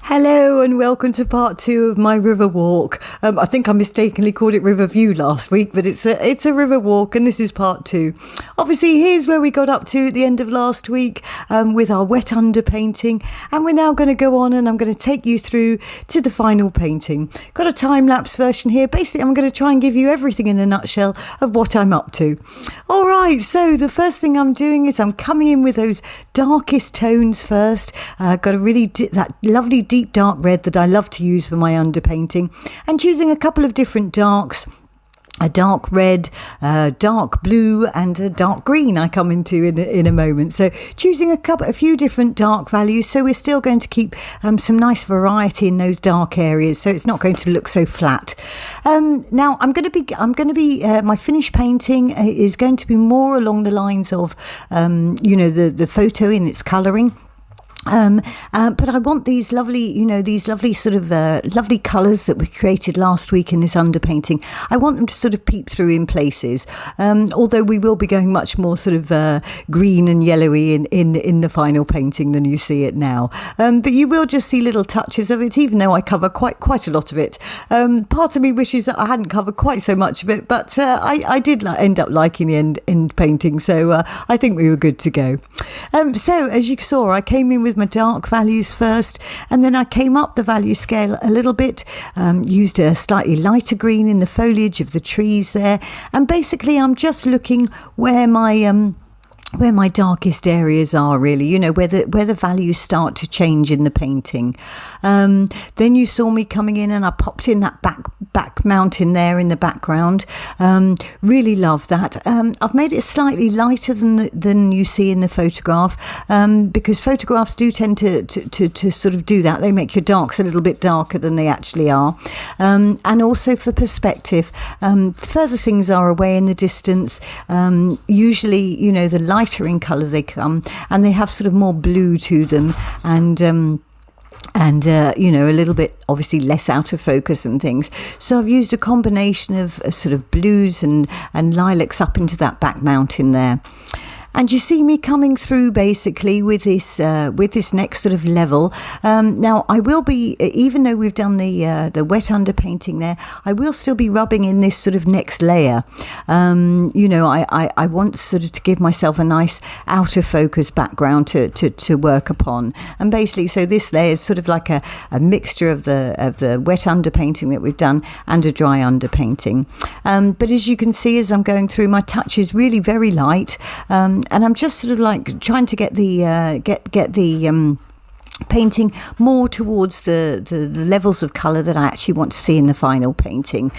Hello and welcome to part 2 of my river walk. I think I mistakenly called it river view last week, but it's a river walk and this is part 2. Obviously, here's where we got up to at the end of last week with our wet underpainting, and we're now going to go on and I'm going to take you through to the final painting. Got a time-lapse version here. Basically, I'm going to try and give you everything in a nutshell of what I'm up to. All right, so the first thing I'm doing is I'm coming in with those darkest tones first. Got a really that lovely deep dark red that I love to use for my underpainting, and choosing a couple of different darks. A dark red, dark blue and a dark green I come into in a moment. So choosing a few different dark values, so we're still going to keep some nice variety in those dark areas, so it's not going to look so flat. Now I'm going to be my finished painting is going to be more along the lines of the photo in its colouring. But I want these lovely sort of lovely colours that we created last week in this underpainting. I want them to sort of peep through in places, although we will be going much more sort of green and yellowy in the final painting than you see it now. But you will just see little touches of it, even though I cover quite a lot of it. Part of me wishes that I hadn't covered quite so much of it, but I did end up liking the end painting, so I think we were good to go. So as you saw, I came in with my dark values first, and then I came up the value scale a little bit, used a slightly lighter green in the foliage of the trees there, and basically I'm just looking where my darkest areas are, really, where the values start to change in the painting. Then you saw me coming in and I popped in that back mountain there in the background. Really love that. I've made it slightly lighter than you see in the photograph, because photographs do tend to sort of do that. They make your darks a little bit darker than they actually are. And also for perspective, further things are away in the distance. Usually, the lighter in colour they come, and they have sort of more blue to them, and a little bit obviously less out of focus and things. So I've used a combination of sort of blues and lilacs up into that back mountain there. And you see me coming through basically with this next sort of level. Now I will be, even though we've done the wet underpainting there, I will still be rubbing in this sort of next layer. I want sort of to give myself a nice out of focus background to work upon. And basically, so this layer is sort of like a mixture of the wet underpainting that we've done and a dry underpainting. But as you can see, as I'm going through, my touch is really very light. And I'm just sort of like trying to get the painting more towards the levels of colour that I actually want to see in the final painting.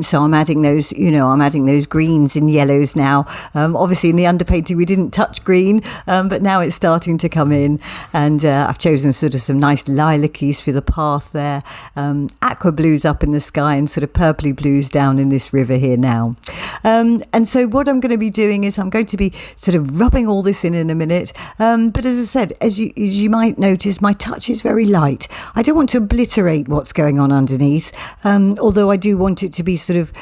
So I'm adding those, those greens and yellows now. Obviously in the underpainting we didn't touch green, but now it's starting to come in, and I've chosen sort of some nice lilac-ies for the path there, aqua blues up in the sky, and sort of purpley blues down in this river here now. And so what I'm going to be doing is I'm going to be sort of rubbing all this in a minute, but as I said, as you might notice, my touch is very light. I don't want to obliterate what's going on underneath, although I do want it to be sort of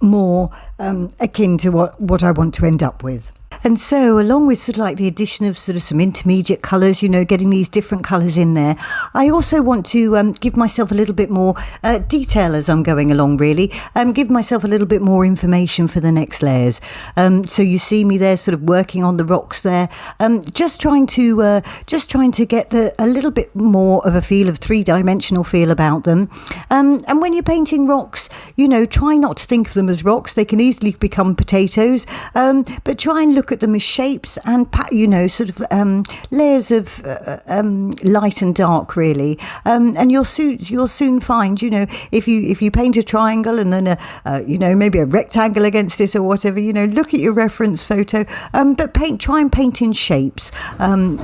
more akin to what I want to end up with. And so along with sort of like the addition of sort of some intermediate colours, getting these different colours in there, I also want to give myself a little bit more detail as I'm going along, really, give myself a little bit more information for the next layers. So you see me there sort of working on the rocks there, just trying to get a little bit more of a feel of three-dimensional feel about them. And when you're painting rocks, try not to think of them as rocks. They can easily become potatoes, but try and look at them as shapes and sort of layers of light and dark, really, and you'll soon find, if you paint a triangle and then maybe a rectangle against it or whatever, look at your reference photo, but try and paint in shapes, and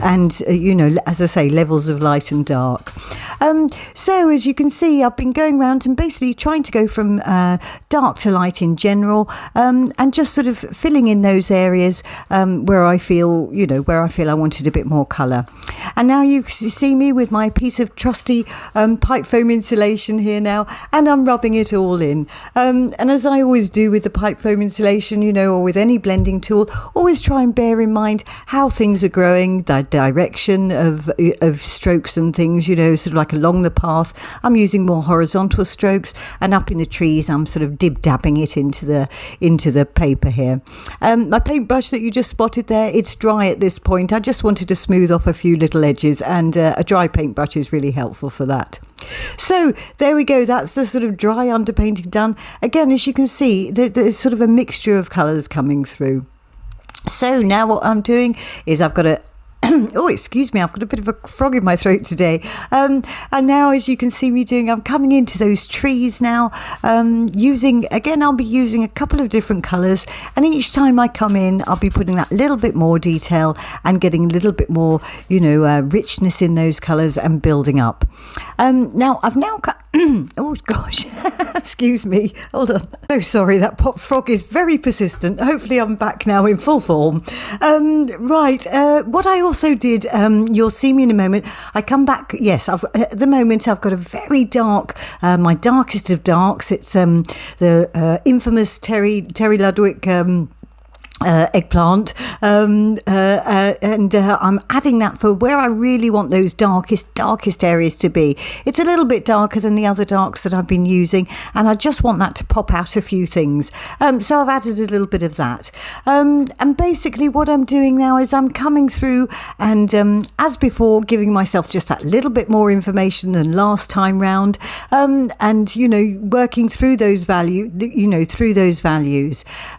as I say, levels of light and dark. So as you can see, I've been going around and basically trying to go from dark to light in general, and just sort of filling in those areas where I feel I wanted a bit more colour. And now you see me with my piece of trusty pipe foam insulation here now, and I'm rubbing it all in. And as I always do with the pipe foam insulation, or with any blending tool, always try and bear in mind how things are growing, the direction of strokes and things, sort of like like along the path, I'm using more horizontal strokes, and up in the trees, I'm sort of dib-dabbing it into the paper here. My paintbrush that you just spotted there, it's dry at this point. I just wanted to smooth off a few little edges, and a dry paintbrush is really helpful for that. So there we go, that's the sort of dry underpainting done. Again, as you can see, there's sort of a mixture of colours coming through. So now what I'm doing is I've got a oh, excuse me, I've got a bit of a frog in my throat today. And now, as you can see me doing, I'm coming into those trees now, I'll be using a couple of different colours, and each time I come in, I'll be putting that little bit more detail and getting a little bit more, richness in those colours and building up. Now, I've now cut... oh, gosh. Excuse me. Hold on. Oh, sorry, that pop frog is very persistent. Hopefully I'm back now in full form. What I also did, you'll see me in a moment, I come back, yes, at the moment I've got a very dark, my darkest of darks. It's the infamous Terry Ludwig eggplant, and I'm adding that for where I really want those darkest areas to be. It's a little bit darker than the other darks that I've been using, and I just want that to pop out a few things. So I've added a little bit of that. And basically what I'm doing now is I'm coming through and, as before, giving myself just that little bit more information than last time round, and, working through those values.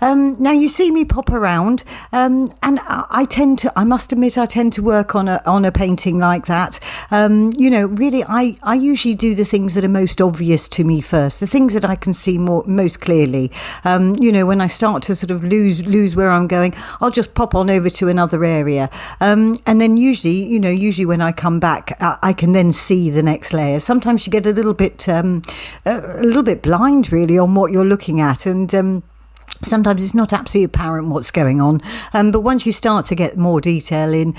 Now you see me pop around, and I must admit I tend to work on a painting like that. Really I usually do the things that are most obvious to me first, the things that I can see most clearly. When I start to sort of lose where I'm going, I'll just pop on over to another area, and then usually when I come back, I can then see the next layer. Sometimes you get a little bit blind really on what you're looking at, and sometimes it's not absolutely apparent what's going on, but once you start to get more detail in,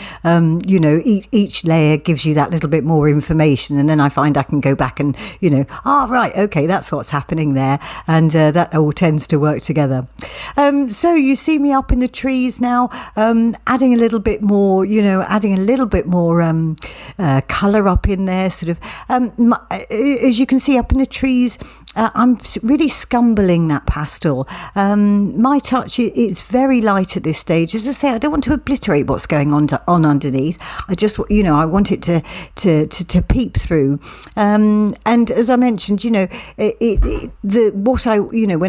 each layer gives you that little bit more information, and then I find I can go back and, right, okay, that's what's happening there, and that all tends to work together. So you see me up in the trees now, adding a little bit more, colour up in there, sort of. As you can see up in the trees, I'm really scumbling that pastel. My touch is very light at this stage. As I say, I don't want to obliterate what's going on underneath. I just, I want it to peep through. And as I mentioned, when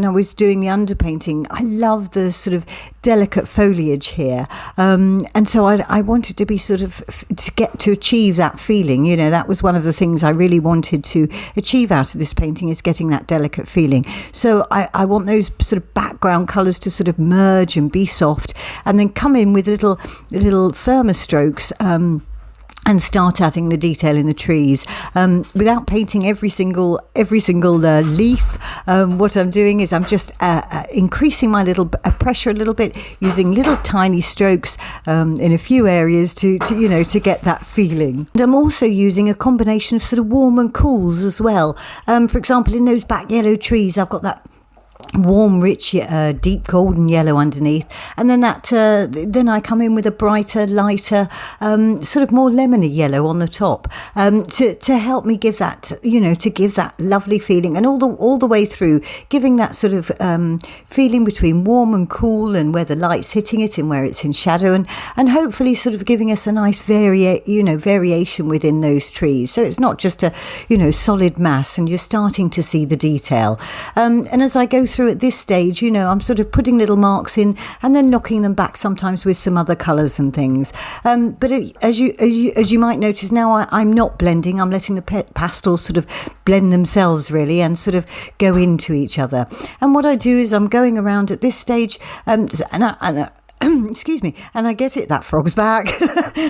I was doing the underpainting, I love the sort of delicate foliage here, and so I wanted to be sort of to achieve that feeling. That was one of the things I really wanted to achieve out of this painting, is getting that delicate feeling. So I want those sort of background colours to sort of merge and be soft, and then come in with little firmer strokes, and start adding the detail in the trees, without painting every single leaf. What I'm doing is I'm just increasing my pressure a little bit, using little tiny strokes in a few areas to get that feeling. And I'm also using a combination of sort of warm and cools as well. For example, in those back yellow trees, I've got that warm, rich, deep golden yellow underneath, and then then I come in with a brighter, lighter, sort of more lemony yellow on the top, to help me give that, to give that lovely feeling, and all the way through, giving that sort of feeling between warm and cool, and where the light's hitting it and where it's in shadow, and hopefully sort of giving us a nice variation within those trees. So it's not just a solid mass, and you're starting to see the detail. And as I go through at this stage, I'm sort of putting little marks in and then knocking them back sometimes with some other colours and things. But as you might notice now, I'm not blending. I'm letting the pastels sort of blend themselves really, and sort of go into each other. And what I do is I'm going around at this stage, excuse me, and I get it, that frog's back,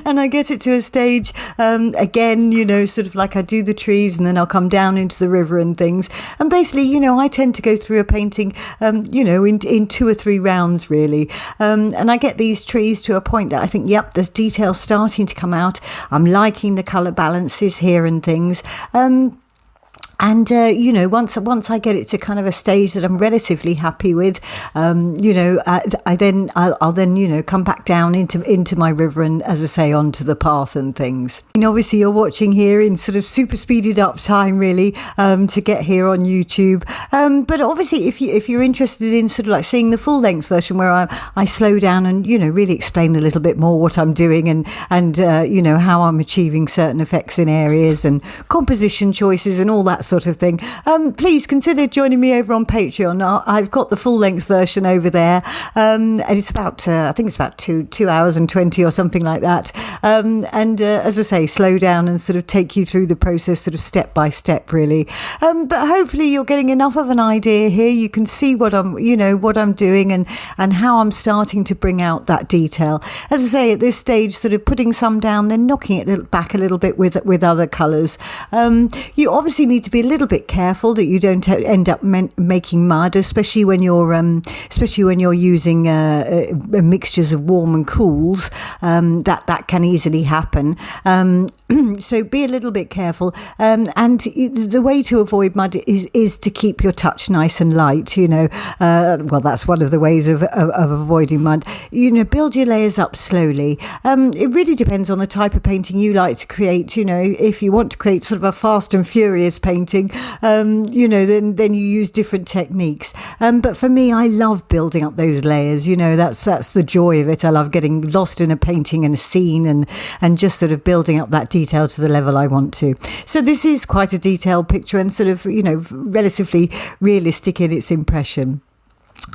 and I get it to a stage, again, sort of like I do the trees, and then I'll come down into the river and things. And basically, I tend to go through a painting, in 2 or 3 rounds, really. And I get these trees to a point that I think, yep, there's detail starting to come out. I'm liking the colour balances here and things. And once I get it to kind of a stage that I'm relatively happy with, I'll then come back down into my river and, as I say, onto the path and things. And obviously, you're watching here in sort of super speeded up time, really, to get here on YouTube. But obviously, if you're interested in sort of like seeing the full length version where I slow down and really explain a little bit more what I'm doing and how I'm achieving certain effects in areas and composition choices and all that sort of thing, please consider joining me over on Patreon. I've got the full length version over there, and it's about I think it's about 2 hours and 20 or something like that, as I say, slow down and sort of take you through the process sort of step by step, really. But hopefully you're getting enough of an idea here. You can see what I'm doing and how I'm starting to bring out that detail. As I say, at this stage, sort of putting some down, then knocking it back a little bit with other colours. You obviously need to be a little bit careful that you don't end up making mud, especially when you're using mixtures of warm and cools. That can easily happen. So be a little bit careful. And the way to avoid mud is to keep your touch nice and light. Well, that's one of the ways of avoiding mud. Build your layers up slowly. It really depends on the type of painting you like to create. If you want to create sort of a fast and furious painting, then you use different techniques. But for me, I love building up those layers. That's the joy of it. I love getting lost in a painting and a scene and just sort of building up that detail to the level I want to. So this is quite a detailed picture and sort of, relatively realistic in its impression.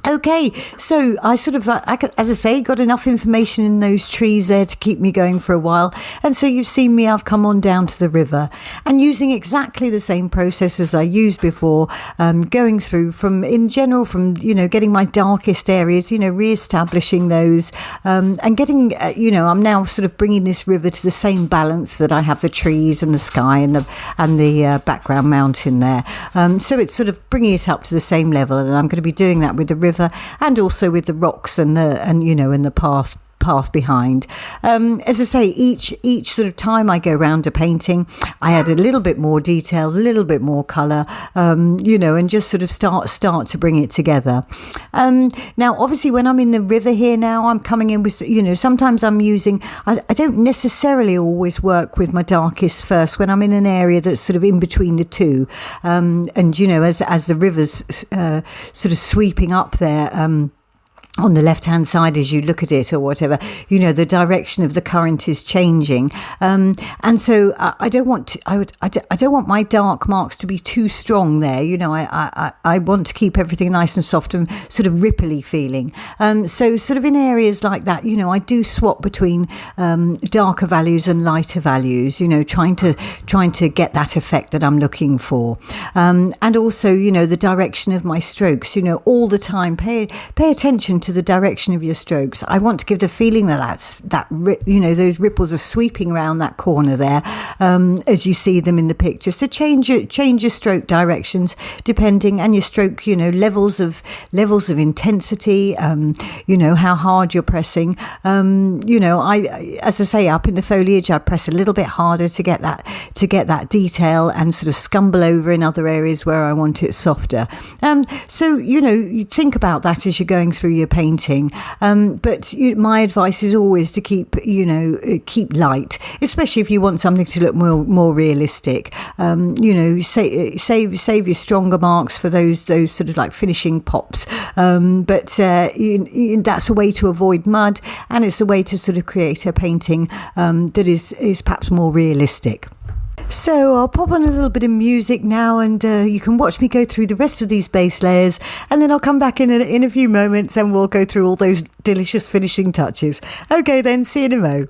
Okay, so I sort of, as I say, got enough information in those trees there to keep me going for a while. And so you've seen me, I've come on down to the river and using exactly the same process as I used before, going through from getting my darkest areas, re-establishing those, and getting, I'm now sort of bringing this river to the same balance that I have the trees and the sky and the background mountain there. So it's sort of bringing it up to the same level, and I'm going to be doing that with the river and also with the rocks and the path behind. As I say, each sort of time I go around a painting, I add a little bit more detail, a little bit more colour, and just sort of start to bring it together. Now, obviously, when I'm in the river here now, I'm coming in with, sometimes I'm using, I don't necessarily always work with my darkest first when I'm in an area that's sort of in between the two. As the river's sort of sweeping up there, on the left-hand side as you look at it or whatever, the direction of the current is changing. And so I don't want my dark marks to be too strong there. I want to keep everything nice and soft and sort of ripply feeling. So sort of in areas like that, I do swap between darker values and lighter values, trying to get that effect that I'm looking for. And also, the direction of my strokes, all the time, pay attention to the direction of your strokes. I want to give the feeling that those ripples are sweeping around that corner there, as you see them in the picture. So change your stroke directions depending, and your stroke, levels of intensity, how hard you're pressing. As I say, up in the foliage, I press a little bit harder to get that detail and sort of scumble over in other areas where I want it softer. So you think about that as you're going through your painting. But my advice is always to keep light, especially if you want something to look more realistic. Save your stronger marks for those sort of like finishing pops. But that's a way to avoid mud, and it's a way to sort of create a painting that is perhaps more realistic. So I'll pop on a little bit of music now, and you can watch me go through the rest of these base layers, and then I'll come back in a few moments and we'll go through all those delicious finishing touches. Okay then, see you in a mo.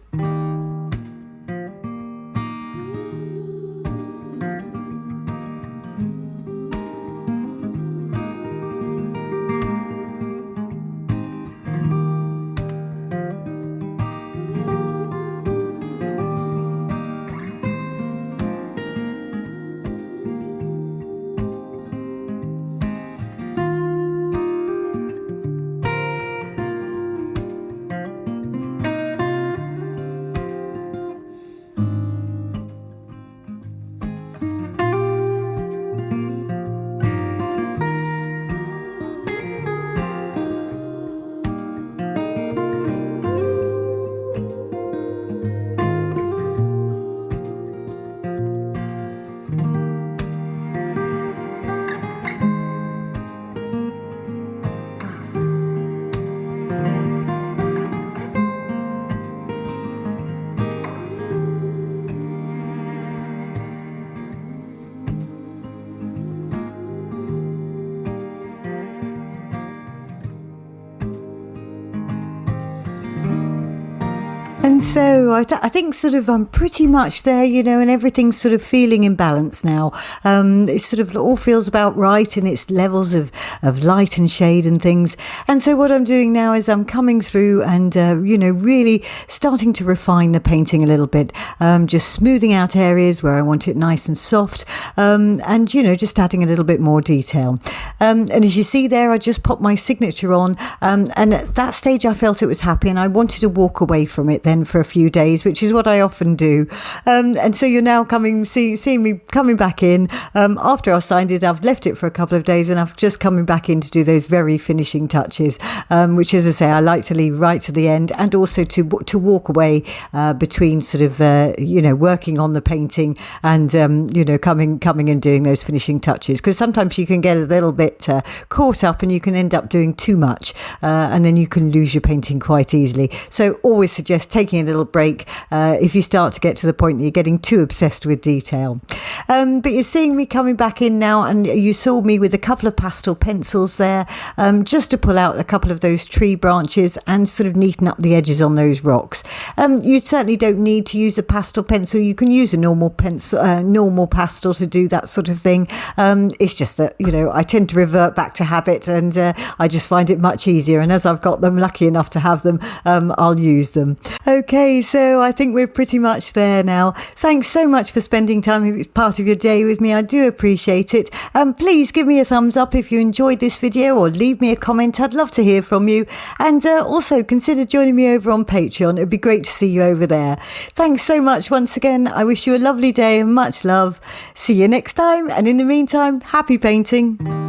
And so I think sort of I'm pretty much there, you know, and everything's sort of feeling in balance now. It sort of all feels about right in its levels of light and shade and things. And so what I'm doing now is I'm coming through and, you know, really starting to refine the painting a little bit, just smoothing out areas where I want it nice and soft, and, you know, just adding a little bit more detail. And as you see there, I just popped my signature on, and at that stage I felt it was happy and I wanted to walk away from it then for a few days, which is what I often do. And so you're now seeing me coming back in after I've signed it. I've left it for a couple of days and I've just coming back in to do those very finishing touches, which, as I say, I like to leave right to the end, and also to walk away between sort of you know, working on the painting and you know, coming and doing those finishing touches, because sometimes you can get a little bit caught up and you can end up doing too much, and then you can lose your painting quite easily. So always suggest taking a little break if you start to get to the point that you're getting too obsessed with detail. But you're seeing me coming back in now, and you saw me with a couple of pastel pencils there, just to pull out a couple of those tree branches and sort of neaten up the edges on those rocks. You certainly don't need to use a pastel pencil. You can use a normal pastel to do that sort of thing. It's just that, you know, I tend to revert back to habit, and I just find it much easier. And as I've got them, lucky enough to have them, I'll use them. Okay, so I think we're pretty much there now. Thanks so much for spending time, part of your day with me. I do appreciate it. Please give me a thumbs up if you enjoyed this video, or leave me a comment. I'd love to hear from you. And also consider joining me over on Patreon. It'd be great to see you over there. Thanks so much once again. I wish you a lovely day and much love. See you next time. And in the meantime, happy painting.